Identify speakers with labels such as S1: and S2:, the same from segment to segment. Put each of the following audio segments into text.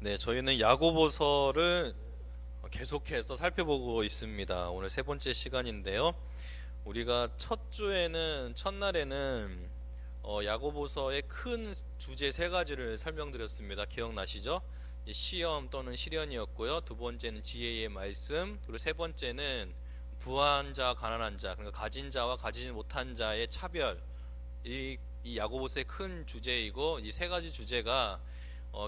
S1: 네, 저희는 야고보서를 계속해서 살펴보고 있습니다. 오늘 세 번째 시간인데요. 우리가 첫 주에는 첫날에는 야고보서의 큰 주제 세 가지를 설명드렸습니다. 기억나시죠? 시험 또는 시련이었고요. 두 번째는 지혜의 말씀, 그리고 세 번째는 부한 자, 가난한 자, 그러니까 가진 자와 가지지 못한 자의 차별. 이 야고보서의 큰 주제이고, 이 세 가지 주제가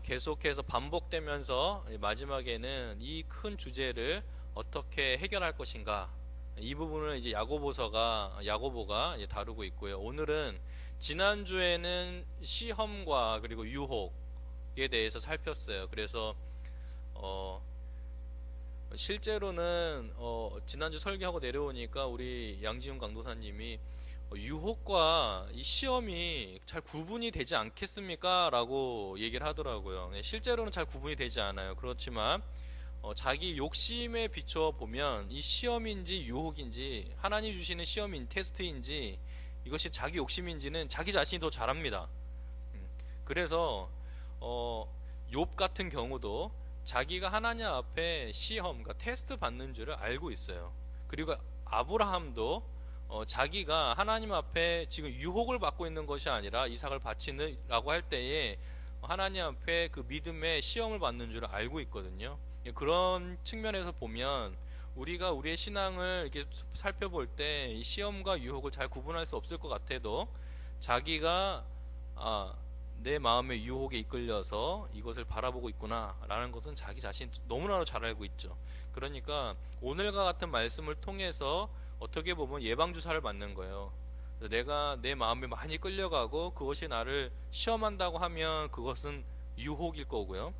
S1: 계속해서 반복되면서 마지막에는 이 큰 주제를 어떻게 해결할 것인가, 이 부분을 이제 야고보가 이제 다루고 있고요. 오늘은 지난주에는 시험과 그리고 유혹에 대해서 살폈어요. 그래서 어 실제로는 지난주 설교하고 내려오니까 우리 양지훈 강도사님이 유혹과 이 시험이 잘 구분이 되지 않겠습니까? 라고 얘기를 하더라고요. 네, 실제로는 잘 구분이 되지 않아요. 그렇지만 자기 욕심에 비춰 보면 이 시험인지 유혹인지, 하나님 주시는 시험인 테스트인지, 이것이 자기 욕심인지는 자기 자신이 더 잘 압니다. 그래서 욥 같은 경우도 자기가 하나님 앞에 시험, 그러니까 테스트 받는 줄을 알고 있어요. 그리고 아브라함도 자기가 하나님 앞에 지금 유혹을 받고 있는 것이 아니라 이삭을 바치느라고 할 때에 하나님 앞에 그 믿음의 시험을 받는 줄을 알고 있거든요. 그런 측면에서 보면 우리가 우리의 신앙을 이렇게 살펴볼 때 이 시험과 유혹을 잘 구분할 수 없을 것 같아도, 자기가 내 마음의 유혹에 이끌려서 이것을 바라보고 있구나 라는 것은 자기 자신 너무나도 잘 알고 있죠. 그러니까 오늘과 같은 말씀을 통해서 어떻게 보면 예방주사를 맞는 거예요. 내가 내 마음에 많이 끌려가고 그것이 나를 시험한다고 하면 그것은 유혹일 거고요.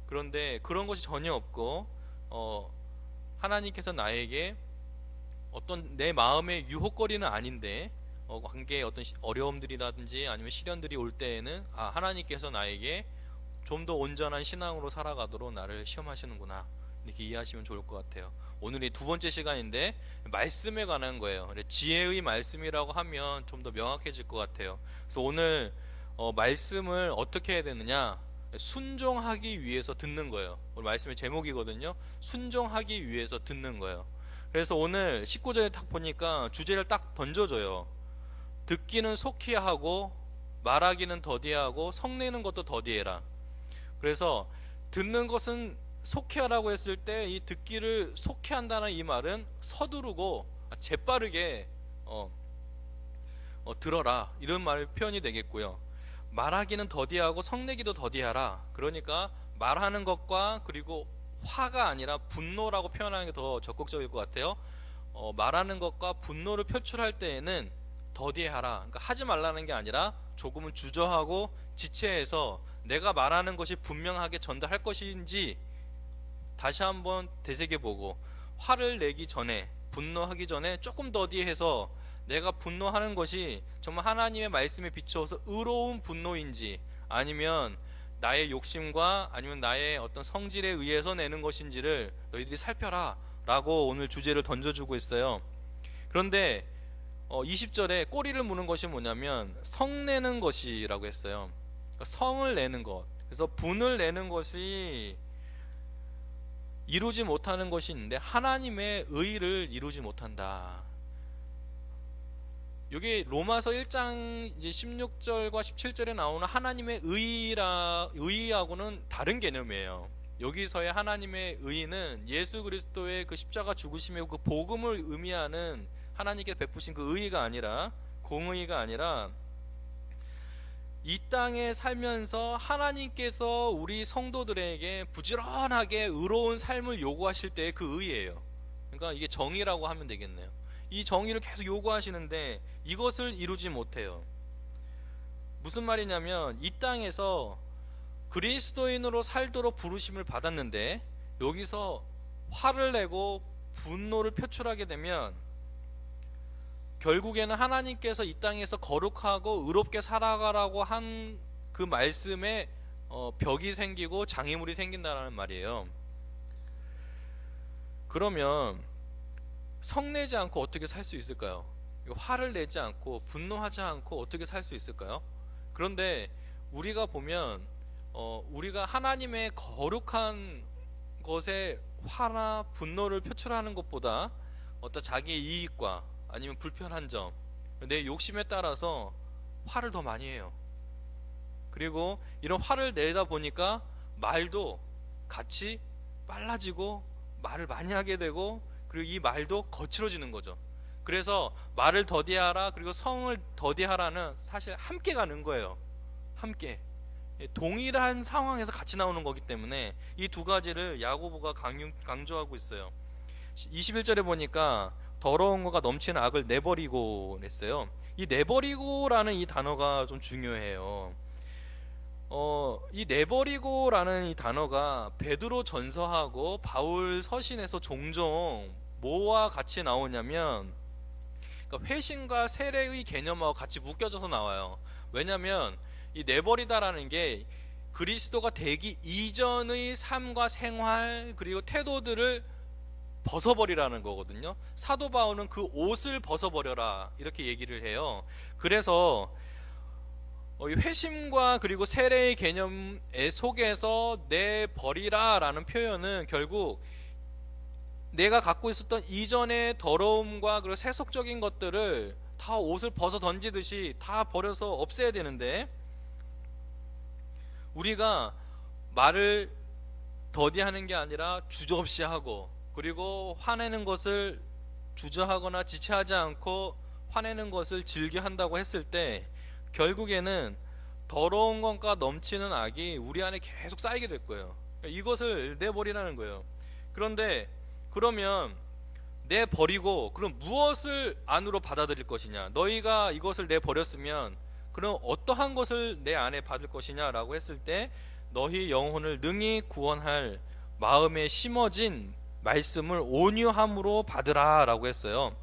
S1: 그런데 그런 것이 전혀 없고 하나님께서 나에게 어떤 내 마음의 유혹거리는 아닌데 관계에 어떤 어려움들이라든지 아니면 시련들이 올 때에는 하나님께서 나에게 좀 더 온전한 신앙으로 살아가도록 나를 시험하시는구나, 이렇게 이해하시면 좋을 것 같아요. 오늘이 두 번째 시간인데 말씀에 관한 거예요. 지혜의 말씀이라고 하면 좀 더 명확해질 것 같아요. 그래서 오늘 말씀을 어떻게 해야 되느냐, 순종하기 위해서 듣는 거예요. 오늘 말씀의 제목이거든요. 순종하기 위해서 듣는 거예요. 그래서 오늘 19절에 딱 보니까 주제를 딱 던져줘요. 듣기는 속히 하고 말하기는 더디게 하고 성내는 것도 더디해라. 그래서 듣는 것은 속히 하라고 했을 때 이 듣기를 속히 한다는 이 말은 서두르고 재빠르게 들어라, 이런 말 표현이 되겠고요. 말하기는 더디하고 성내기도 더디하라. 그러니까 말하는 것과 그리고 화가 아니라 분노라고 표현하는 게 더 적극적일 것 같아요. 말하는 것과 분노를 표출할 때에는 더디하라. 그러니까 하지 말라는 게 아니라 조금은 주저하고 지체해서 내가 말하는 것이 분명하게 전달할 것인지 다시 한번 되새겨보고, 화를 내기 전에, 분노하기 전에 조금 더디해서 내가 분노하는 것이 정말 하나님의 말씀에 비추어서 의로운 분노인지, 아니면 나의 욕심과 아니면 나의 어떤 성질에 의해서 내는 것인지를 너희들이 살펴라 라고 오늘 주제를 던져주고 있어요. 그런데 20절에 꼬리를 무는 것이 뭐냐면 성내는 것이라고 했어요. 그러니까 성을 내는 것, 그래서 분을 내는 것이 이루지 못하는 것이 있는데 하나님의 의를 이루지 못한다. 여기 로마서 1장 이제 16절과 17절에 나오는 하나님의 의하고는 다른 개념이에요. 여기서의 하나님의 의는 예수 그리스도의 그 십자가 죽으심의 그 복음을 의미하는 하나님께 베푸신 그 의가 아니라, 공의가 아니라 이 땅에 살면서 하나님께서 우리 성도들에게 부지런하게 의로운 삶을 요구하실 때의 그 의예요. 그러니까 이게 정의라고 하면 되겠네요. 이 정의를 계속 요구하시는데 이것을 이루지 못해요. 무슨 말이냐면 이 땅에서 그리스도인으로 살도록 부르심을 받았는데 여기서 화를 내고 분노를 표출하게 되면 결국에는 하나님께서 이 땅에서 거룩하고 의롭게 살아가라고 한 그 말씀에 벽이 생기고 장애물이 생긴다는 말이에요. 그러면 성내지 않고 어떻게 살 수 있을까요? 화를 내지 않고 분노하지 않고 어떻게 살 수 있을까요? 그런데 우리가 보면 우리가 하나님의 거룩한 것에 화나 분노를 표출하는 것보다 어떤 자기의 이익과 아니면 불편한 점, 내 욕심에 따라서 화를 더 많이 해요. 그리고 이런 화를 내다 보니까 말도 같이 빨라지고 말을 많이 하게 되고, 그리고 이 말도 거칠어지는 거죠. 그래서 말을 더디하라 그리고 성을 더디하라는 사실 함께 가는 거예요. 함께 동일한 상황에서 같이 나오는 거기 때문에 이 두 가지를 야고보가 강조하고 있어요. 21절에 보니까 더러운 것과 넘치는 악을 내버리고 했어요. 이 내버리고라는 이 단어가 좀 중요해요. 이 내버리고라는 이 단어가 베드로 전서하고 바울 서신에서 종종 뭐와 같이 나오냐면, 그러니까 회심과 세례의 개념하고 같이 묶여져서 나와요. 왜냐하면 이 내버리다라는 게 그리스도가 되기 이전의 삶과 생활 그리고 태도들을 벗어버리라는 거거든요. 사도 바울은 그 옷을 벗어버려라 이렇게 얘기를 해요. 그래서 이 회심과 그리고 세례의 개념 속에서 내버리라 라는 표현은 결국 내가 갖고 있었던 이전의 더러움과 그리고 세속적인 것들을 다 옷을 벗어 던지듯이 다 버려서 없애야 되는데, 우리가 말을 더디하는 게 아니라 주저없이 하고, 그리고 화내는 것을 주저하거나 지체하지 않고 화내는 것을 즐겨 한다고 했을 때 결국에는 더러운 것과 넘치는 악이 우리 안에 계속 쌓이게 될 거예요. 이것을 내버리라는 거예요. 그런데 그러면 내버리고 그럼 무엇을 안으로 받아들일 것이냐, 너희가 이것을 내버렸으면 그럼 어떠한 것을 내 안에 받을 것이냐 라고 했을 때, 너희 영혼을 능히 구원할 마음에 심어진 말씀을 온유함으로 받으라 라고 했어요.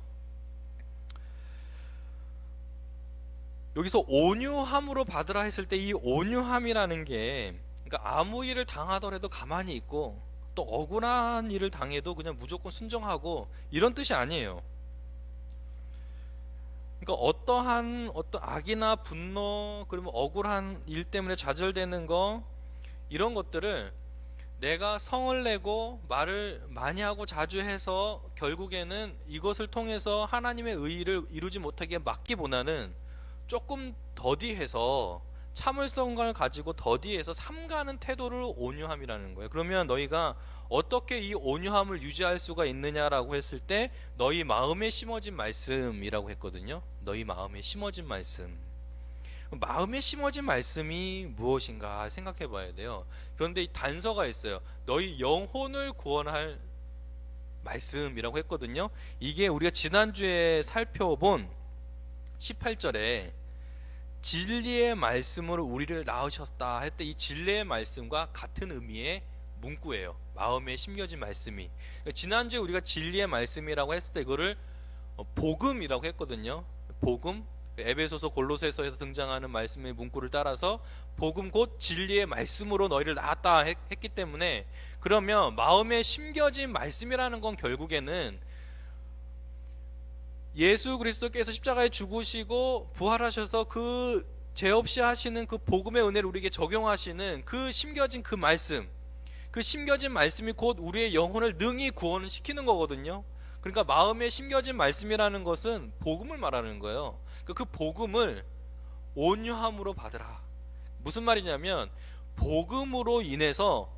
S1: 여기서 온유함으로 받으라 했을 때 이 온유함이라는 게, 그러니까 아무 일을 당하더라도 가만히 있고 또 억울한 일을 당해도 그냥 무조건 순종하고 이런 뜻이 아니에요. 그러니까 어떤 악이나 분노 그리고 억울한 일 때문에 좌절되는 거, 이런 것들을 내가 성을 내고 말을 많이 하고 자주 해서 결국에는 이것을 통해서 하나님의 의의를 이루지 못하게 막기보다는 조금 더디해서 참을성을 가지고 더디해서 삼가는 태도를 온유함이라는 거예요. 그러면 너희가 어떻게 이 온유함을 유지할 수가 있느냐라고 했을 때 너희 마음에 심어진 말씀이라고 했거든요. 너희 마음에 심어진 말씀. 마음에 심어진 말씀이 무엇인가 생각해 봐야 돼요. 그런데 이 단서가 있어요. 너희 영혼을 구원할 말씀이라고 했거든요. 이게 우리가 지난주에 살펴본 18절에 진리의 말씀으로 우리를 낳으셨다 할 때 이 진리의 말씀과 같은 의미의 문구예요. 마음에 심겨진 말씀이. 지난주에 우리가 진리의 말씀이라고 했을 때 이거를 복음이라고 했거든요. 복음, 에베소서 골로새서에서 등장하는 말씀의 문구를 따라서 복음 곧 진리의 말씀으로 너희를 낳았다 했기 때문에, 그러면 마음에 심겨진 말씀이라는 건 결국에는 예수 그리스도께서 십자가에 죽으시고 부활하셔서 그 죄 없이 하시는 그 복음의 은혜를 우리에게 적용하시는 그 심겨진 그 말씀, 그 심겨진 말씀이 곧 우리의 영혼을 능히 구원시키는 거거든요. 그러니까 마음에 심겨진 말씀이라는 것은 복음을 말하는 거예요. 그 복음을 온유함으로 받으라. 무슨 말이냐면 복음으로 인해서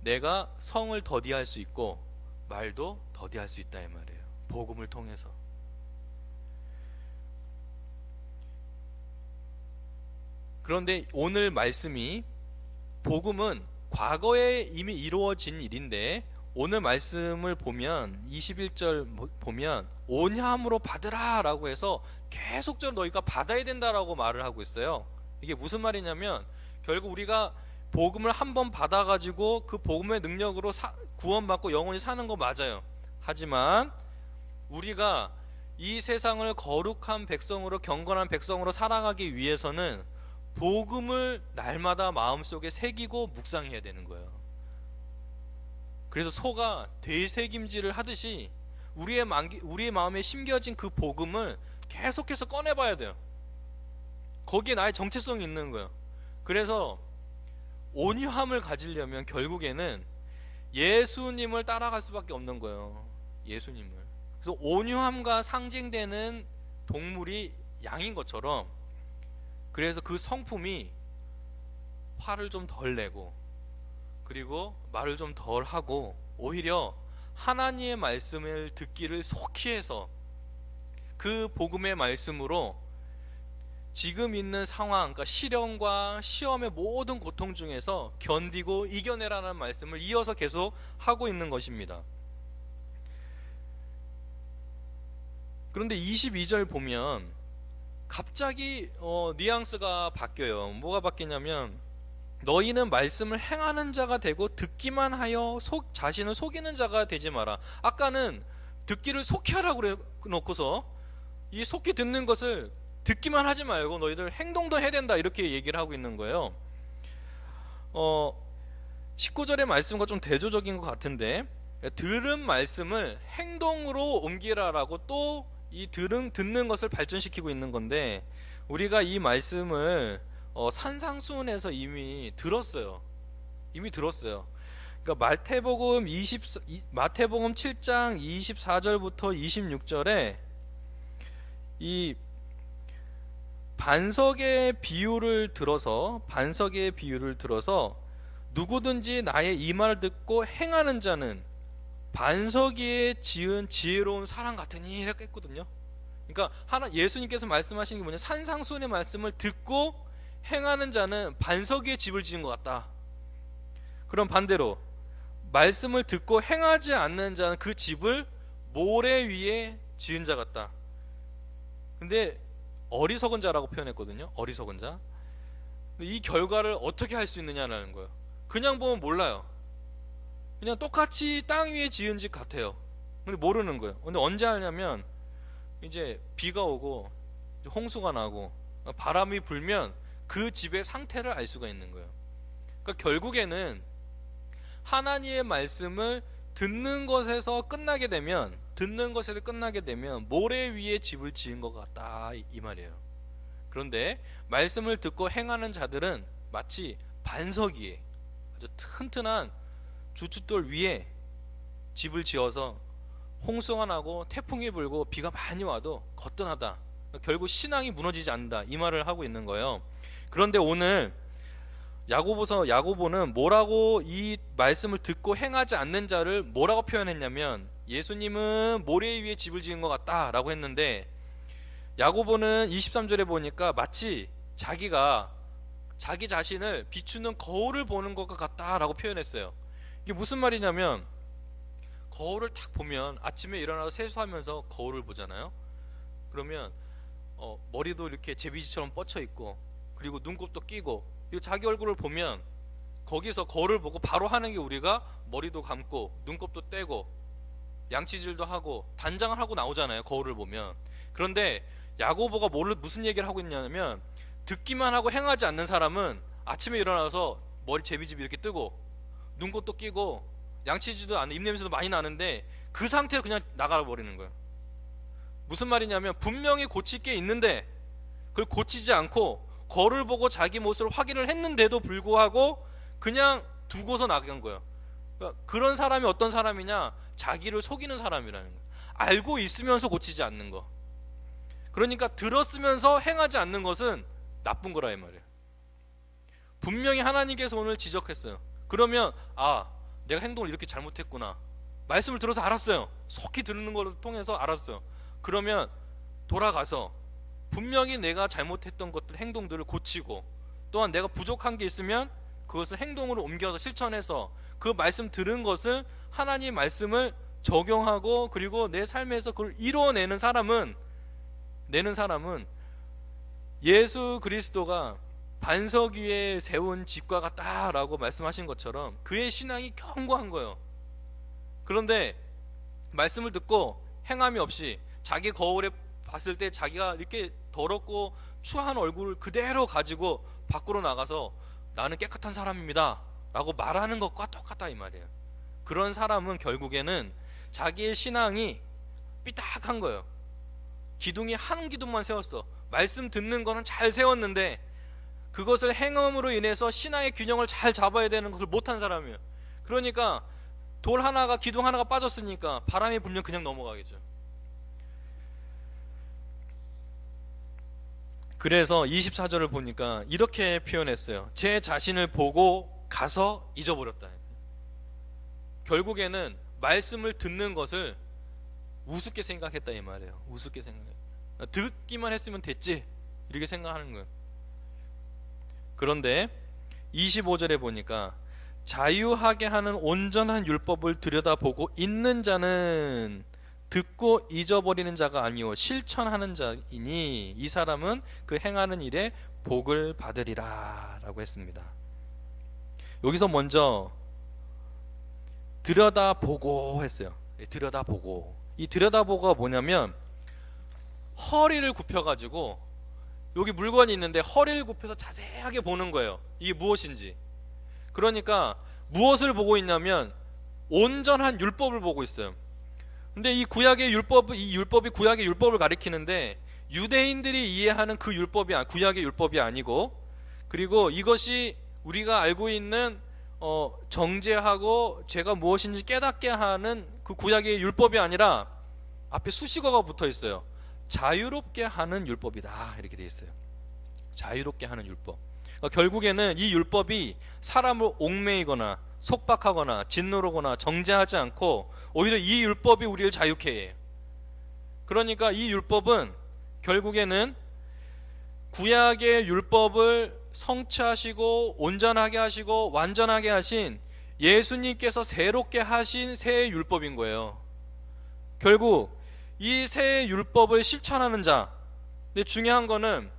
S1: 내가 성을 더디할 수 있고 말도 더디할 수 있다 이 말이에요. 복음을 통해서. 그런데 오늘 말씀이, 복음은 과거에 이미 이루어진 일인데 오늘 말씀을 보면 21절 보면 온유함으로 받으라 라고 해서 계속적으로 너희가 받아야 된다라고 말을 하고 있어요. 이게 무슨 말이냐면 결국 우리가 복음을 한번 받아가지고 그 복음의 능력으로 구원받고 영원히 사는 거 맞아요. 하지만 우리가 이 세상을 거룩한 백성으로, 경건한 백성으로 살아가기 위해서는 복음을 날마다 마음속에 새기고 묵상해야 되는 거예요. 그래서 소가 되새김질을 하듯이 우리의 마음에 심겨진 그 복음을 계속해서 꺼내봐야 돼요. 거기에 나의 정체성이 있는 거예요. 그래서 온유함을 가지려면 결국에는 예수님을 따라갈 수밖에 없는 거예요. 예수님을. 그래서 온유함과 상징되는 동물이 양인 것처럼, 그래서 그 성품이 화를 좀 덜 내고 그리고 말을 좀 덜 하고 오히려 하나님의 말씀을 듣기를 속히 해서 그 복음의 말씀으로 지금 있는 상황, 그러니까 시련과 시험의 모든 고통 중에서 견디고 이겨내라는 말씀을 이어서 계속 하고 있는 것입니다. 그런데 22절 보면 갑자기 뉘앙스가 바뀌어요. 뭐가 바뀌냐면, 너희는 말씀을 행하는 자가 되고 듣기만 하여 자신을 속이는 자가 되지 마라. 아까는 듣기를 속히 하라고 그래 놓고서 이 속히 듣는 것을 듣기만 하지 말고 너희들 행동도 해야 된다, 이렇게 얘기를 하고 있는 거예요. 19절의 말씀과 좀 대조적인 것 같은데, 들은 말씀을 행동으로 옮기라라고 또 이 듣는 것을 발전시키고 있는 건데, 우리가 이 말씀을 산상수훈에서 이미 들었어요. 그러니까 마태복음 7장 24절부터 26절에 이 반석의 비유를 들어서 누구든지 나의 이 말을 듣고 행하는 자는 반석 위에 지은 지혜로운 사람 같으니, 이렇게 했거든요. 그러니까 예수님께서 말씀하신 게 뭐냐, 산상수훈의 말씀을 듣고 행하는 자는 반석 위에 집을 지은 것 같다. 그럼 반대로 말씀을 듣고 행하지 않는 자는 그 집을 모래 위에 지은 자 같다. 근데 어리석은 자라고 표현했거든요. 어리석은 자. 이 결과를 어떻게 할 수 있느냐라는 거예요. 그냥 보면 몰라요. 그냥 똑같이 땅 위에 지은 집 같아요. 근데 모르는 거예요. 근데 언제 하냐면, 이제 비가 오고 홍수가 나고 바람이 불면 그 집의 상태를 알 수가 있는 거예요. 그러니까 결국에는 하나님의 말씀을 듣는 것에서 끝나게 되면 모래 위에 집을 지은 것 같다, 이 말이에요. 그런데 말씀을 듣고 행하는 자들은 마치 반석 위에, 아주 튼튼한 주춧돌 위에 집을 지어서 홍수가 나고 태풍이 불고 비가 많이 와도 거뜬하다, 결국 신앙이 무너지지 않는다, 이 말을 하고 있는 거예요. 그런데 오늘 야고보는 뭐라고 이 말씀을 듣고 행하지 않는 자를 뭐라고 표현했냐면, 예수님은 모래 위에 집을 지은 것 같다라고 했는데, 야고보는 23절에 보니까 마치 자기가 자기 자신을 비추는 거울을 보는 것 같다라고 표현했어요. 이게 무슨 말이냐면, 거울을 딱 보면 아침에 일어나서 세수하면서 거울을 보잖아요. 그러면 머리도 이렇게 제비지처럼 뻗쳐 있고, 그리고 눈곱도 끼고, 그리고 자기 얼굴을 보면 거기서 거울을 보고 바로 하는 게, 우리가 머리도 감고 눈곱도 떼고 양치질도 하고 단장을 하고 나오잖아요, 거울을 보면. 그런데 야고보가 무슨 얘기를 하고 있냐면, 듣기만 하고 행하지 않는 사람은 아침에 일어나서 머리 제비집이 이렇게 뜨고 눈곱도 끼고 양치질도 안 해, 입냄새도 많이 나는데 그 상태로 그냥 나가 버리는 거예요. 무슨 말이냐면, 분명히 고칠 게 있는데 그걸 고치지 않고 거울을 보고 자기 모습을 확인을 했는데도 불구하고 그냥 두고서 나간 거예요. 그러니까 그런 사람이 어떤 사람이냐, 자기를 속이는 사람이라는 거예요. 알고 있으면서 고치지 않는 거. 그러니까 들었으면서 행하지 않는 것은 나쁜 거라, 이 말이에요. 분명히 하나님께서 오늘 지적했어요. 그러면 내가 행동을 이렇게 잘못했구나, 말씀을 들어서 알았어요. 속히 듣는 걸 통해서 알았어요. 그러면 돌아가서 분명히 내가 잘못했던 것들, 행동들을 고치고, 또한 내가 부족한 게 있으면 그것을 행동으로 옮겨서 실천해서 그 말씀 들은 것을, 하나님 말씀을 적용하고, 그리고 내 삶에서 그걸 이루어내는 사람은 예수 그리스도가 반석 위에 세운 집과 같다라고 말씀하신 것처럼 그의 신앙이 견고한 거예요. 그런데 말씀을 듣고 행함이 없이, 자기 거울에 봤을 때 자기가 이렇게 더럽고 추한 얼굴을 그대로 가지고 밖으로 나가서 나는 깨끗한 사람입니다 라고 말하는 것과 똑같다, 이 말이에요. 그런 사람은 결국에는 자기의 신앙이 삐딱한 거예요. 기둥이 한 기둥만 세웠어. 말씀 듣는 거는 잘 세웠는데 그것을 행함으로 인해서 신앙의 균형을 잘 잡아야 되는 것을 못한 사람이에요. 그러니까 돌 하나가, 기둥 하나가 빠졌으니까 바람이 불면 그냥 넘어가겠죠. 그래서 24절을 보니까 이렇게 표현했어요. 제 자신을 보고 가서 잊어버렸다. 결국에는 말씀을 듣는 것을 우습게 생각했다 이 말이에요. 우습게 생각해. 듣기만 했으면 됐지 이렇게 생각하는 거예요. 그런데 25절에 보니까 자유하게 하는 온전한 율법을 들여다보고 있는 자는 듣고 잊어버리는 자가 아니오 실천하는 자이니 이 사람은 그 행하는 일에 복을 받으리라 라고 했습니다. 여기서 먼저 들여다보고 했어요. 들여다보고. 이 들여다보고가 뭐냐면 허리를 굽혀가지고 여기 물건이 있는데 허리를 굽혀서 자세하게 보는 거예요. 이게 무엇인지. 그러니까 무엇을 보고 있냐면 온전한 율법을 보고 있어요. 근데 이 율법이 구약의 율법을 가리키는데 유대인들이 이해하는 그 율법이 구약의 율법이 아니고, 그리고 이것이 우리가 알고 있는 정죄하고 죄가 무엇인지 깨닫게 하는 그 구약의 율법이 아니라 앞에 수식어가 붙어 있어요. 자유롭게 하는 율법이다 이렇게 돼 있어요. 자유롭게 하는 율법. 그러니까 결국에는 이 율법이 사람을 옥매이거나 속박하거나 짓누르거나 정죄하지 않고 오히려 이 율법이 우리를 자유케 해요. 그러니까 이 율법은 결국에는 구약의 율법을 성취하시고 온전하게 하시고 완전하게 하신 예수님께서 새롭게 하신 새 율법인 거예요. 결국 이 새 율법을 실천하는 자. 근데 중요한 거는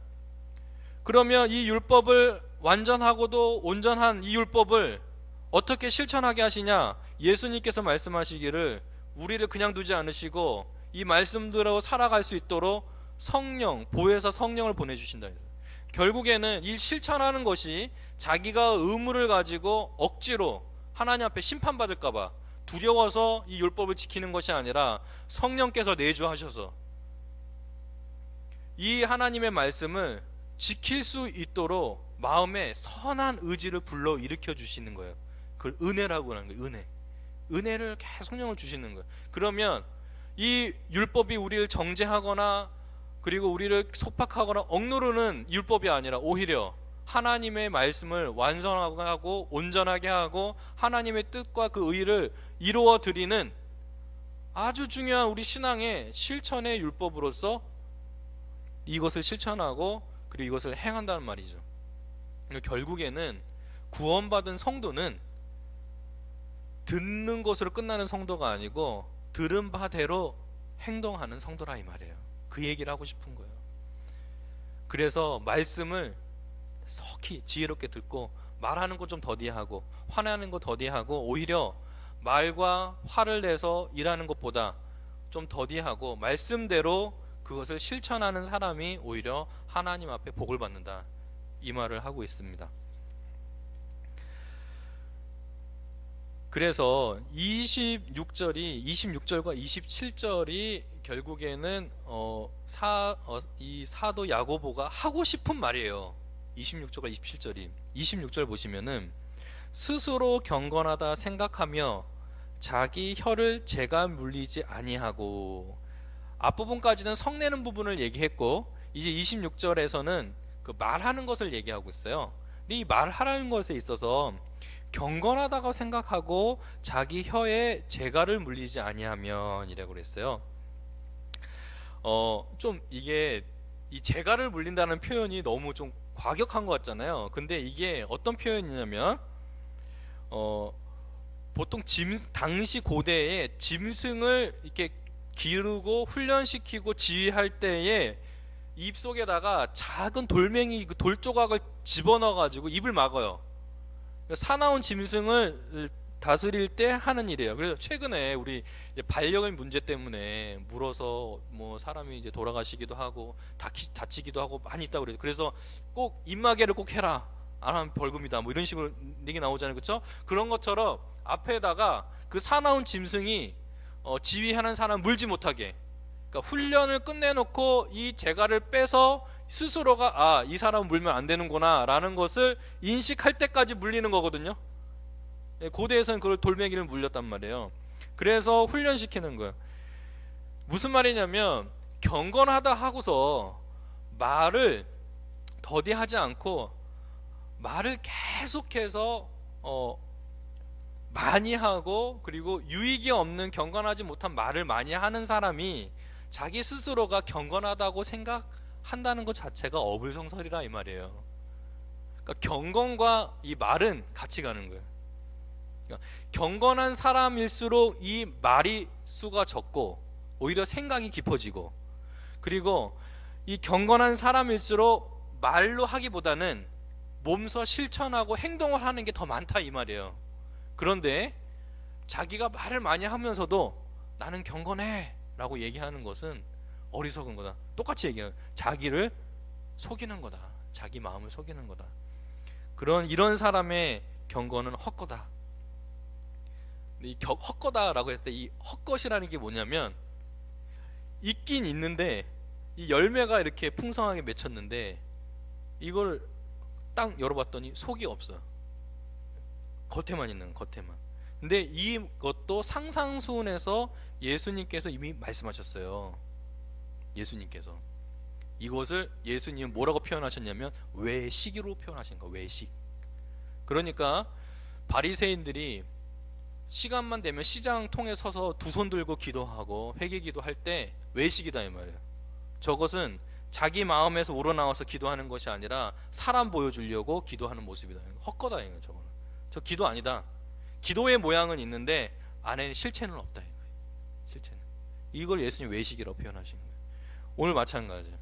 S1: 그러면 이 율법을 완전하고도 온전한 이 율법을 어떻게 실천하게 하시냐? 예수님께서 말씀하시기를 우리를 그냥 두지 않으시고 이 말씀대로 살아갈 수 있도록 성령, 보혜사 성령을 보내주신다. 결국에는 이 실천하는 것이 자기가 의무를 가지고 억지로 하나님 앞에 심판받을까봐 두려워서 이 율법을 지키는 것이 아니라 성령께서 내주하셔서 이 하나님의 말씀을 지킬 수 있도록 마음에 선한 의지를 불러 일으켜 주시는 거예요. 그걸 은혜라고 하는 거예요. 은혜를 계속 성령을 주시는 거예요. 그러면 이 율법이 우리를 정죄하거나 그리고 우리를 속박하거나 억누르는 율법이 아니라 오히려 하나님의 말씀을 완성하고 온전하게 하고 하나님의 뜻과 그 의를 이루어 드리는 아주 중요한 우리 신앙의 실천의 율법으로서 이것을 실천하고 그리고 이것을 행한다는 말이죠. 결국에는 구원받은 성도는 듣는 것으로 끝나는 성도가 아니고 들은 바대로 행동하는 성도라 이 말이에요. 그 얘기를 하고 싶은 거예요. 그래서 말씀을 속히 지혜롭게 듣고 말하는 거 좀 더디하고 화내는 거 더디하고 오히려 말과 화를 내서 일하는 것보다 좀 더디하고 말씀대로 그것을 실천하는 사람이 오히려 하나님 앞에 복을 받는다 이 말을 하고 있습니다. 그래서 26절과 27절이 결국에는 이 사도 야고보가 하고 싶은 말이에요. 26절과 27절이 26절 보시면은 스스로 경건하다 생각하며 자기 혀를 재가 물리지 아니하고, 앞부분까지는 성내는 부분을 얘기했고 이제 26절에서는 그 말하는 것을 얘기하고 있어요. 근데 이 말하라는 것에 있어서 경건하다고 생각하고 자기 혀에 재갈을 물리지 아니하면 이라고 그랬어요. 좀 이게 이 재갈을 물린다는 표현이 너무 좀 과격한 것 같잖아요. 근데 이게 어떤 표현이냐면 보통 당시 고대에 짐승을 이렇게 기르고 훈련시키고 지휘할 때에 입속에다가 작은 돌멩이 그 돌 조각을 집어넣어 가지고 입을 막아요. 사나운 짐승을 다스릴 때 하는 일이에요. 그래서 최근에 우리 반려견 문제 때문에 물어서 뭐 사람이 이제 돌아가시기도 하고 다치기도 하고 많이 있다고 그래요. 그래서 꼭 입마개를 꼭 해라, 안 하면 벌금이다, 뭐 이런 식으로 얘기 나오잖아요, 그렇죠? 그런 것처럼 앞에다가 그 사나운 짐승이 지휘하는 사람 물지 못하게, 그러니까 훈련을 끝내놓고 이 재갈을 빼서 스스로가 이 사람은 물면 안 되는구나 라는 것을 인식할 때까지 물리는 거거든요. 고대에서는 그걸 돌멩이를 물렸단 말이에요. 그래서 훈련시키는 거예요. 무슨 말이냐면 경건하다 하고서 말을 더디하지 않고 말을 계속해서 많이 하고, 그리고 유익이 없는 경건하지 못한 말을 많이 하는 사람이 자기 스스로가 경건하다고 생각한다는 것 자체가 어불성설이라 이 말이에요. 그러니까 경건과 이 말은 같이 가는 거예요. 그러니까 경건한 사람일수록 이 말이 수가 적고 오히려 생각이 깊어지고, 그리고 이 경건한 사람일수록 말로 하기보다는 몸소 실천하고 행동을 하는 게 더 많다 이 말이에요. 그런데 자기가 말을 많이 하면서도 나는 경건해 라고 얘기하는 것은 어리석은 거다. 똑같이 얘기해요. 자기를 속이는 거다. 자기 마음을 속이는 거다. 이런 사람의 경건은 헛거다. 이 헛거다라고 했을 때 이 헛것이라는 게 뭐냐면, 있긴 있는데 이 열매가 이렇게 풍성하게 맺혔는데 이걸 딱 열어봤더니 속이 없어. 겉에만 있는 겉에만. 근데 이것도 상상수훈에서 예수님께서 이미 말씀하셨어요. 예수님께서 이것을 예수님은 뭐라고 표현하셨냐면 외식으로 표현하신 거. 외식. 그러니까 바리새인들이 시간만 되면 시장 통에 서서 두 손 들고 기도하고 회개기도 할 때 외식이다 이 말이에요. 저것은 자기 마음에서 우러나와서 기도하는 것이 아니라 사람 보여주려고 기도하는 모습이다. 헛거다 이거. 저거는 저 기도 아니다. 기도의 모양은 있는데 안에 실체는 없다 이거예요. 실체는. 이걸 예수님 외식이라고 표현하신 거예요. 오늘 마찬가지예요.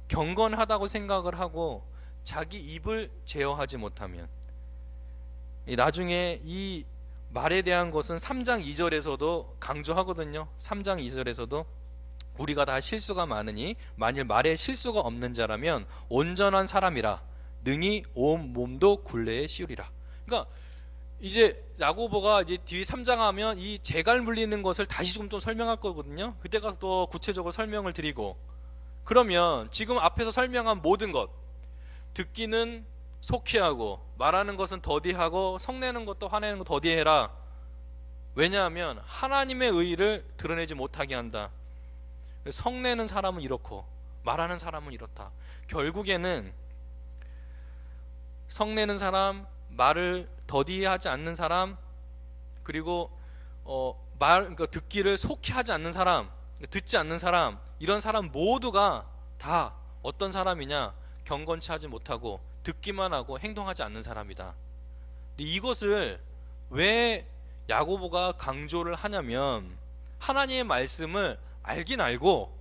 S1: 경건하다고 생각을 하고 자기 입을 제어하지 못하면, 나중에 이 말에 대한 것은 3장 2절에서도 강조하거든요. 3장 2절에서도 우리가 다 실수가 많으니 만일 말에 실수가 없는 자라면 온전한 사람이라 능히 온 몸도 굴레에 씌우리라. 그러니까 이제 야고보가 이제 뒤 3장 하면 이 재갈 물리는 것을 다시 좀 설명할 거거든요. 그때 가서 더 구체적으로 설명을 드리고, 그러면 지금 앞에서 설명한 모든 것, 듣기는 속히 하고 말하는 것은 더디하고 성내는 것도 화내는 것 더디해라. 왜냐하면 하나님의 의의를 드러내지 못하게 한다. 성내는 사람은 이렇고 말하는 사람은 이렇다. 결국에는 성내는 사람, 말을 더디하지 않는 사람, 그리고 그러니까 듣기를 속히 하지 않는 사람, 듣지 않는 사람, 이런 사람 모두가 다 어떤 사람이냐? 경건치 하지 못하고 듣기만 하고 행동하지 않는 사람이다. 근데 이것을 왜 야고보가 강조를 하냐면, 하나님의 말씀을 알긴 알고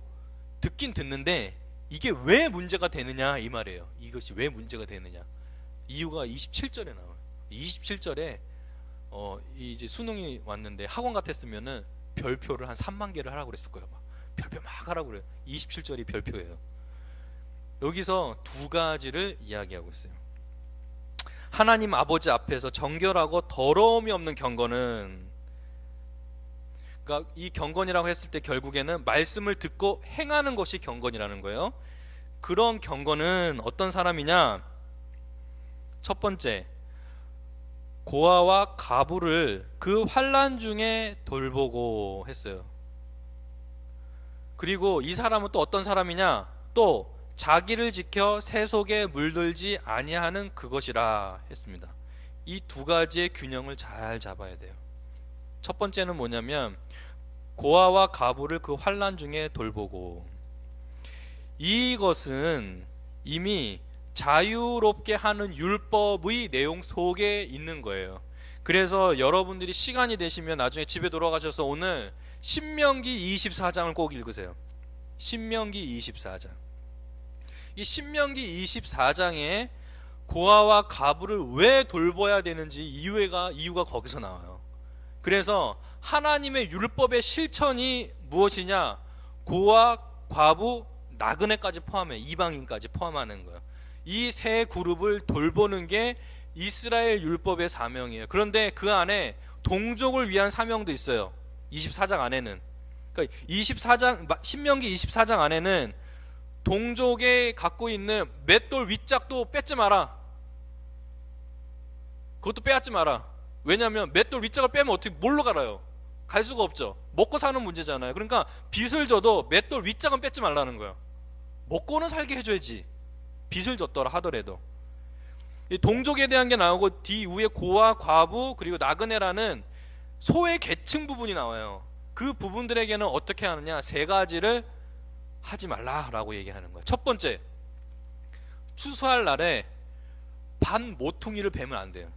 S1: 듣긴 듣는데 이게 왜 문제가 되느냐 이 말이에요. 이것이 왜 문제가 되느냐. 이유가 27절에 나와요. 27절에 이제 수능이 왔는데 학원 같았으면은 별표를 한 3만 개를 하라고 그랬을 거예요. 막 별표 막 하라고 그래요. 27절이 별표예요. 여기서 두 가지를 이야기하고 있어요. 하나님 아버지 앞에서 정결하고 더러움이 없는 경건은, 그러니까 이 경건이라고 했을 때 결국에는 말씀을 듣고 행하는 것이 경건이라는 거예요. 그런 경건은 어떤 사람이냐? 첫 번째, 고아와 가부를 그 환난 중에 돌보고 했어요. 그리고 이 사람은 또 어떤 사람이냐? 또 자기를 지켜 새 속에 물들지 아니하는 그것이라 했습니다. 이 두 가지의 균형을 잘 잡아야 돼요. 첫 번째는 뭐냐면 고아와 가부를 그 환난 중에 돌보고, 이것은 이미 자유롭게 하는 율법의 내용 속에 있는 거예요. 그래서 여러분들이 시간이 되시면 나중에 집에 돌아가셔서 오늘 신명기 24장을 꼭 읽으세요. 신명기 24장. 이 신명기 24장에 고아와 가부를 왜 돌봐야 되는지 이유가 거기서 나와요. 그래서 하나님의 율법의 실천이 무엇이냐? 고아, 과부, 나그네까지 포함해, 이방인까지 포함하는 거예요. 이 세 그룹을 돌보는 게 이스라엘 율법의 사명이에요. 그런데 그 안에 동족을 위한 사명도 있어요. 24장 안에는. 그러니까 24장 신명기 24장 안에는 동족에 갖고 있는 맷돌 윗짝도 뺏지 마라. 그것도 빼앗지 마라. 왜냐하면 맷돌 윗짝을 빼면 어떻게 뭘로 갈아요? 갈 수가 없죠. 먹고 사는 문제잖아요. 그러니까 빚을 져도 맷돌 윗짝은 뺏지 말라는 거예요. 먹고는 살게 해줘야지. 빚을 졌더라 하더라도. 이 동족에 대한 게 나오고 뒤 위에 고아, 과부 그리고 나그네라는 소외 계층 부분이 나와요. 그 부분들에게는 어떻게 하느냐? 세 가지를 하지 말라라고 얘기하는 거예요. 첫 번째, 추수할 날에 반 모퉁이를 베면 안 돼요.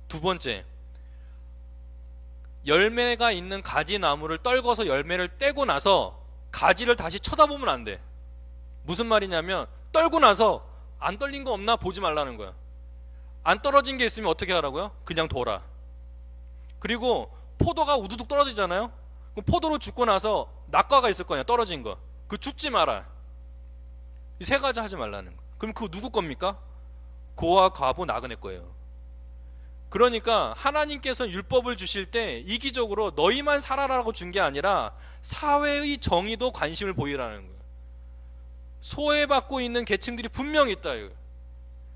S1: 두 번째, 열매가 있는 가지 나무를 떨궈서 열매를 떼고 나서 가지를 다시 쳐다보면 안 돼. 무슨 말이냐면 떨고 나서 안 떨린 거 없나 보지 말라는 거야. 안 떨어진 게 있으면 어떻게 하라고요? 그냥 둬라. 그리고 포도가 우두둑 떨어지잖아요. 그럼 포도로 죽고 나서 낙과가 있을 거 아니야, 떨어진 거. 그 줍지 마라. 이 세 가지 하지 말라는 거. 그럼 그거 누구 겁니까? 고아, 과부, 나그네 거예요. 그러니까 하나님께서 율법을 주실 때 이기적으로 너희만 살아라고 준 게 아니라 사회의 정의도 관심을 보이라는 거예요. 소외받고 있는 계층들이 분명히 있다.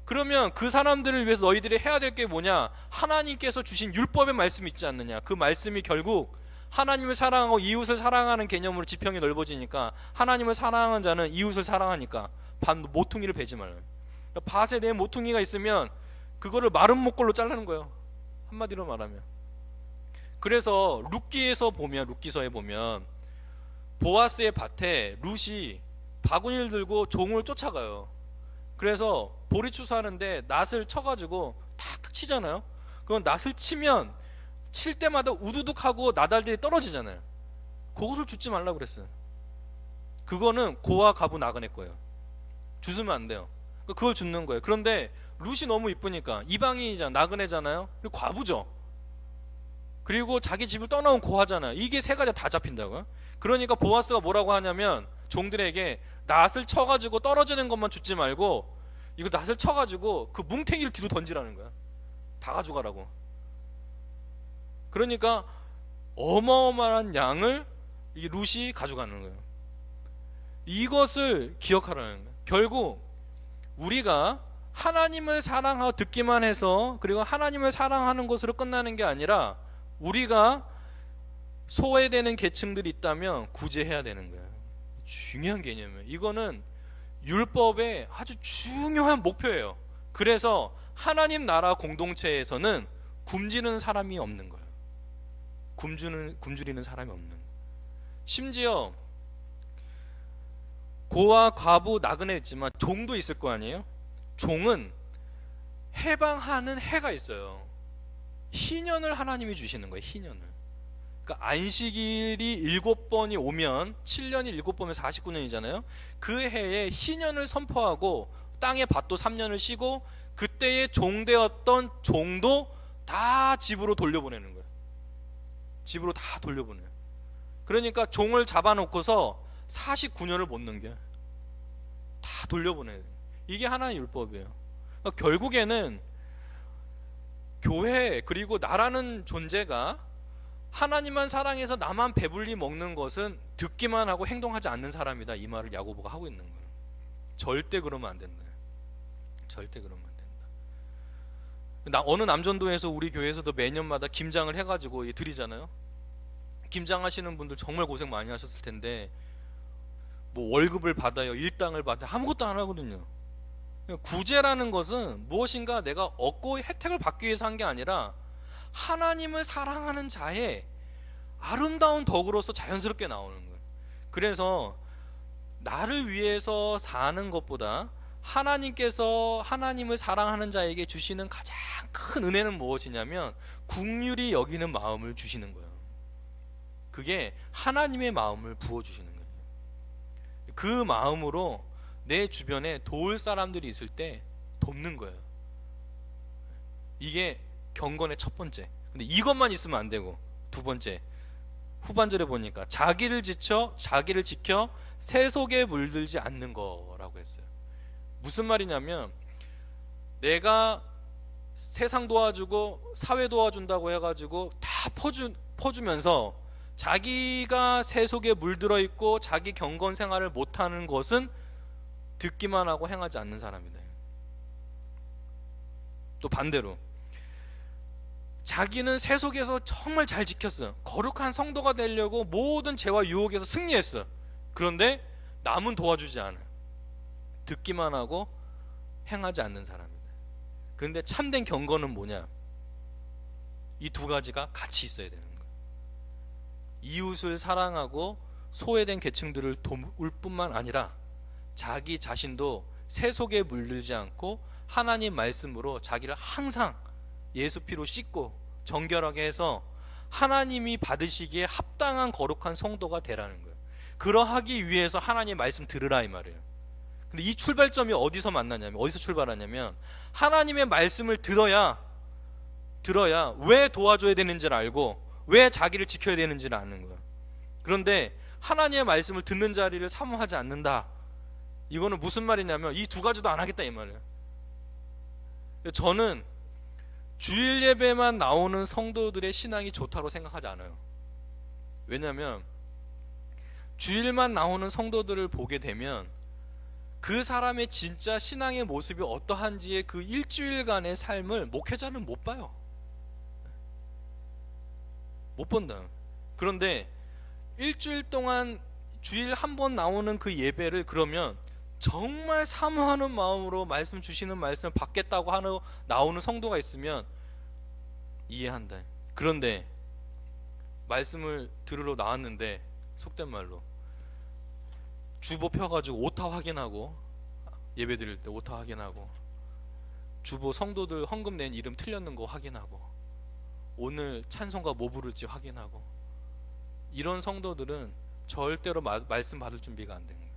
S1: 그러면 그 사람들을 위해서 너희들이 해야 될 게 뭐냐? 하나님께서 주신 율법의 말씀이 있지 않느냐? 그 말씀이 결국 하나님을 사랑하고 이웃을 사랑하는 개념으로 지평이 넓어지니까 하나님을 사랑하는 자는 이웃을 사랑하니까 반 모퉁이를 베지 말라. 밭에 내 모퉁이가 있으면 그거를 마른 목걸로 자르는 거예요. 한마디로 말하면. 그래서 룻기서에 보면 보아스의 밭에 룻이 바구니를 들고 종을 쫓아가요. 그래서 보리 추수하는데 낫을 쳐가지고 탁탁 치잖아요. 그건 낫을 치면 칠 때마다 우두둑하고 나달들이 떨어지잖아요. 그것을 줍지 말라고 그랬어요. 그거는 고아, 과부, 나그네 거예요. 주시면 안 돼요. 그걸 줍는 거예요. 그런데 룻이 너무 이쁘니까 이방인이잖아, 나그네잖아요. 그리고 과부죠. 그리고 자기 집을 떠나온 고아잖아요. 이게 세 가지가 다 잡힌다고요. 그러니까 보아스가 뭐라고 하냐면 종들에게 낫을 쳐가지고 떨어지는 것만 줍지 말고 이거 낫을 쳐가지고 그 뭉탱이를 뒤로 던지라는 거야. 다 가져가라고. 그러니까 어마어마한 양을 이 룻이 가져가는 거예요. 이것을 기억하라는 거예요. 결국 우리가 하나님을 사랑하고 듣기만 해서 그리고 하나님을 사랑하는 것으로 끝나는 게 아니라 우리가 소외되는 계층들이 있다면 구제해야 되는 거예요. 중요한 개념이에요. 이거는 율법의 아주 중요한 목표예요. 그래서 하나님 나라 공동체에서는 굶주리는 사람이 없는 거예요. 굶주리는 사람이 없는 거예요. 심지어 고아, 과부, 나그네 있지만 종도 있을 거 아니에요? 종은 해방하는 해가 있어요. 희년을 하나님이 주시는 거예요. 희년을. 그러니까 안식일이 7번이 오면 7년이 7번이면 49년이잖아요. 그 해에 희년을 선포하고 땅의 밭도 3년을 쉬고 그때의 종되었던 종도 다 집으로 돌려보내는 거예요. 집으로 다 돌려보내요. 그러니까 종을 잡아놓고서 49년을 못 넘겨요. 다 돌려보내요. 이게 하나의 율법이에요. 그러니까 결국에는 교회 그리고 나라는 존재가 하나님만 사랑해서 나만 배불리 먹는 것은 듣기만 하고 행동하지 않는 사람이다. 이 말을 야고보가 하고 있는 거예요. 절대 그러면 안 된다. 절대 그러면 안 된다. 어느 남전도에서 우리 교회에서도 매년마다 김장을 해가지고 드리잖아요. 김장하시는 분들 정말 고생 많이 하셨을 텐데 뭐 월급을 받아요, 일당을 받아요, 아무것도 안 하거든요. 구제라는 것은 무엇인가 내가 얻고 혜택을 받기 위해서 한 게 아니라 하나님을 사랑하는 자의 아름다운 덕으로서 자연스럽게 나오는 거예요. 그래서 나를 위해서 사는 것보다 하나님께서 하나님을 사랑하는 자에게 주시는 가장 큰 은혜는 무엇이냐면 긍휼히 여기는 마음을 주시는 거예요. 그게 하나님의 마음을 부어주시는 거예요. 그 마음으로 내 주변에 도울 사람들이 있을 때 돕는 거예요. 이게 경건의 첫 번째. 근데 이것만 있으면 안 되고 두 번째, 후반절에 보니까 자기를 지켜 새 속에 물들지 않는 거라고 했어요. 무슨 말이냐면 내가 세상 도와주고 사회 도와준다고 해가지고 다 퍼주면서 자기가 새 속에 물들어 있고 자기 경건 생활을 못하는 것은 듣기만 하고 행하지 않는 사람이다. 또 반대로 자기는 새 속에서 정말 잘 지켰어요. 거룩한 성도가 되려고 모든 죄와 유혹에서 승리했어요. 그런데 남은 도와주지 않아요. 듣기만 하고 행하지 않는 사람입니다. 그런데 참된 경건은 뭐냐? 이 두 가지가 같이 있어야 되는 거예요. 이웃을 사랑하고 소외된 계층들을 도울 뿐만 아니라 자기 자신도 새 속에 물들지 않고 하나님 말씀으로 자기를 항상 예수 피로 씻고 정결하게 해서 하나님이 받으시기에 합당한 거룩한 성도가 되라는 거예요. 그러하기 위해서 하나님 말씀 들으라 이 말이에요. 근데 이 출발점이 어디서 만나냐면, 어디서 출발하냐면 하나님의 말씀을 들어야 왜 도와줘야 되는지를 알고 왜 자기를 지켜야 되는지를 아는 거예요. 그런데 하나님의 말씀을 듣는 자리를 사모하지 않는다. 이거는 무슨 말이냐면 이 두 가지도 안 하겠다 이 말이에요. 저는 주일 예배만 나오는 성도들의 신앙이 좋다고 생각하지 않아요. 왜냐하면 주일만 나오는 성도들을 보게 되면 그 사람의 진짜 신앙의 모습이 어떠한지의 그 일주일간의 삶을 목회자는 못 봐요. 못 본다. 그런데 일주일 동안 주일 한 번 나오는 그 예배를 그러면 정말 사모하는 마음으로 말씀 주시는 말씀을 받겠다고 하는 나오는 성도가 있으면 이해한다. 그런데 말씀을 들으러 나왔는데 속된 말로 주보 펴가지고 오타 확인하고, 예배 드릴 때 오타 확인하고, 주보 성도들 헌금 낸 이름 틀렸는 거 확인하고, 오늘 찬송가 뭐 부를지 확인하고, 이런 성도들은 절대로 말씀 받을 준비가 안 됩니다.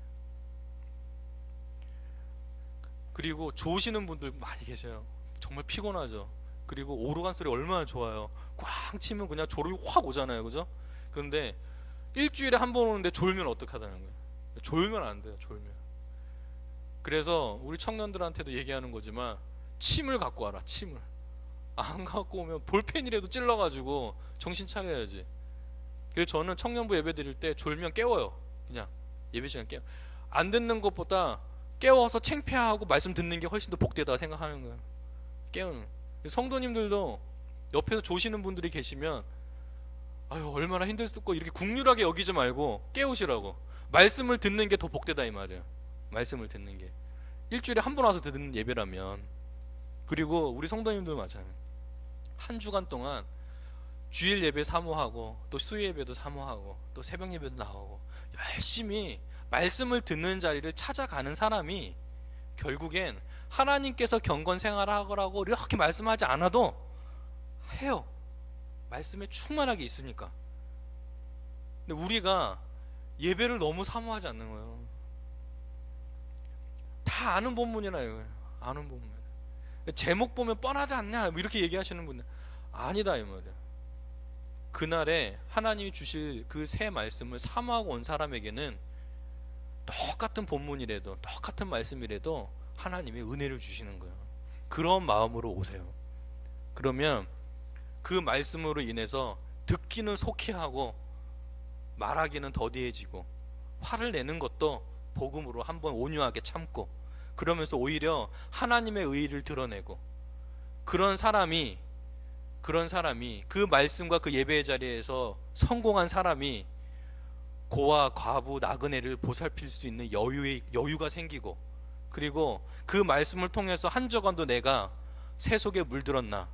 S1: 그리고 조시는 분들 많이 계셔요. 정말 피곤하죠. 그리고 오르간 소리 얼마나 좋아요. 꽝 치면 그냥 졸음이 확 오잖아요, 그죠? 그런데 일주일에 한 번 오는데 졸면 어떡하다는 거예요. 졸면 안 돼요. 졸면. 그래서 우리 청년들한테도 얘기하는 거지만 침을 갖고 와라. 침을 안 갖고 오면 볼펜이라도 찔러가지고 정신 차려야지. 그래서 저는 청년부 예배 드릴 때 졸면 깨워요. 그냥 예배 시간 깨워. 안 듣는 것보다 깨워서 창피하고 말씀 듣는 게 훨씬 더 복되다 생각하는 거예요. 깨우는. 성도님들도 옆에서 조시는 분들이 계시면 아유 얼마나 힘들었고 이렇게 국률하게 여기지 말고 깨우시라고. 말씀을 듣는 게 더 복되다 이 말이에요. 말씀을 듣는 게 일주일에 한 번 와서 듣는 예배라면. 그리고 우리 성도님들 마찬가지예요. 한 주간 동안 주일 예배 사모하고 또 수요 예배도 사모하고 또 새벽 예배도 나오고 열심히 말씀을 듣는 자리를 찾아가는 사람이 결국엔 하나님께서 경건 생활을 하라고 이렇게 말씀하지 않아도 해요. 말씀에 충만하게 있으니까. 근데 우리가 예배를 너무 사모하지 않는 거예요. 다 아는 본문이라 이거예요. 아는 본문. 제목 보면 뻔하지 않냐 이렇게 얘기하시는 분들 아니다 이 말이야. 그날에 하나님이 주실 그 새 말씀을 사모하고 온 사람에게는 똑같은 본문이라도 똑같은 말씀이라도 하나님이 은혜를 주시는 거예요. 그런 마음으로 오세요. 그러면 그 말씀으로 인해서 듣기는 속히하고 말하기는 더디해지고 화를 내는 것도 복음으로 한번 온유하게 참고 그러면서 오히려 하나님의 의의를 드러내고 그런 사람이 그 말씀과 그 예배의 자리에서 성공한 사람이 고아, 과부, 나그네를 보살필 수 있는 여유가 생기고 그리고 그 말씀을 통해서 한 조간도 내가 새 속에 물들었나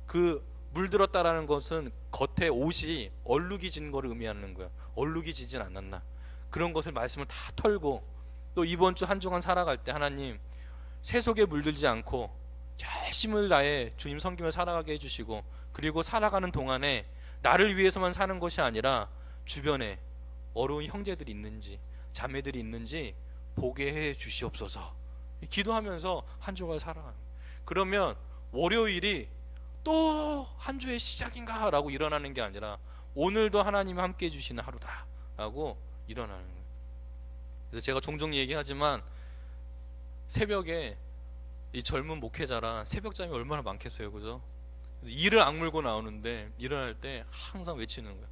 S1: 그 물들었다라는 것은 겉에 옷이 얼룩이 진 거를 의미하는 거야. 얼룩이 지진 않았나 그런 것을 말씀을 다 털고 또 이번 주 한 주간 살아갈 때 하나님 새 속에 물들지 않고 열심을 다해 주님 섬기며 살아가게 해주시고 그리고 살아가는 동안에 나를 위해서만 사는 것이 아니라 주변에 어려운 형제들이 있는지 자매들이 있는지 보게 해 주시옵소서 기도하면서 한 주간 살아가는 거예요. 그러면 월요일이 또 한 주의 시작인가 라고 일어나는 게 아니라 오늘도 하나님이 함께 해주시는 하루다 라고 일어나는 거예요. 그래서 제가 종종 얘기하지만 새벽에 이 젊은 목회자라 새벽잠이 얼마나 많겠어요, 그죠? 그래서 이를 악물고 나오는데 일어날 때 항상 외치는 거예요.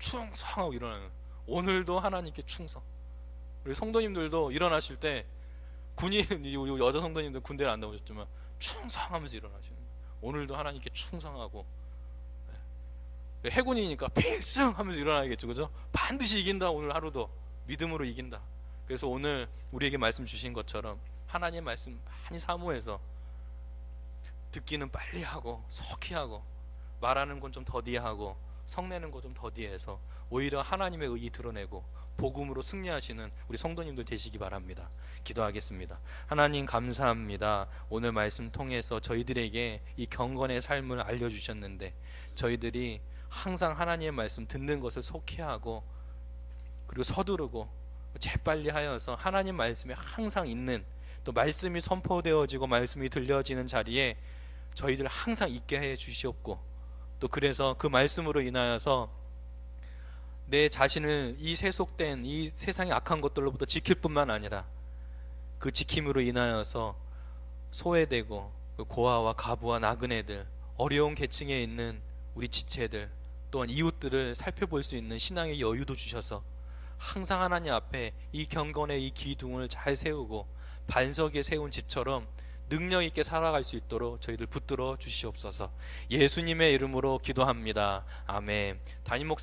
S1: 충성하고 일어나는, 오늘도 하나님께 충성. 우리 성도님들도 일어나실 때 군인, 여자 성도님들 군대를 안 나오셨지만 충성하면서 일어나시는 거예요. 오늘도 하나님께 충성하고, 해군이니까 필승 하면서 일어나야겠죠. 그죠? 반드시 이긴다. 오늘 하루도 믿음으로 이긴다. 그래서 오늘 우리에게 말씀 주신 것처럼 하나님의 말씀 많이 사모해서 듣기는 빨리 하고 속히 하고, 말하는 건 좀 더디하고 성내는 거 좀 더디해서 오히려 하나님의 의의 드러내고 복음으로 승리하시는 우리 성도님들 되시기 바랍니다. 기도하겠습니다. 하나님 감사합니다. 오늘 말씀 통해서 저희들에게 이 경건의 삶을 알려주셨는데, 저희들이 항상 하나님의 말씀 듣는 것을 속히 하고, 그리고 서두르고 재빨리 하여서 하나님 말씀에 항상 있는, 또 말씀이 선포되어지고 말씀이 들려지는 자리에 저희들 항상 있게 해 주시옵고, 또 그래서 그 말씀으로 인하여서 내 자신을 이 세속된 이 세상의 악한 것들로부터 지킬 뿐만 아니라 그 지킴으로 인하여서 소외되고 그 고아와 가부와 나그네들, 어려운 계층에 있는 우리 지체들, 또한 이웃들을 살펴볼 수 있는 신앙의 여유도 주셔서 항상 하나님 앞에 이 경건의 이 기둥을 잘 세우고 반석에 세운 집처럼 능력 있게 살아갈 수 있도록 저희들 붙들어 주시옵소서. 예수님의 이름으로 기도합니다. 아멘. 담임 목사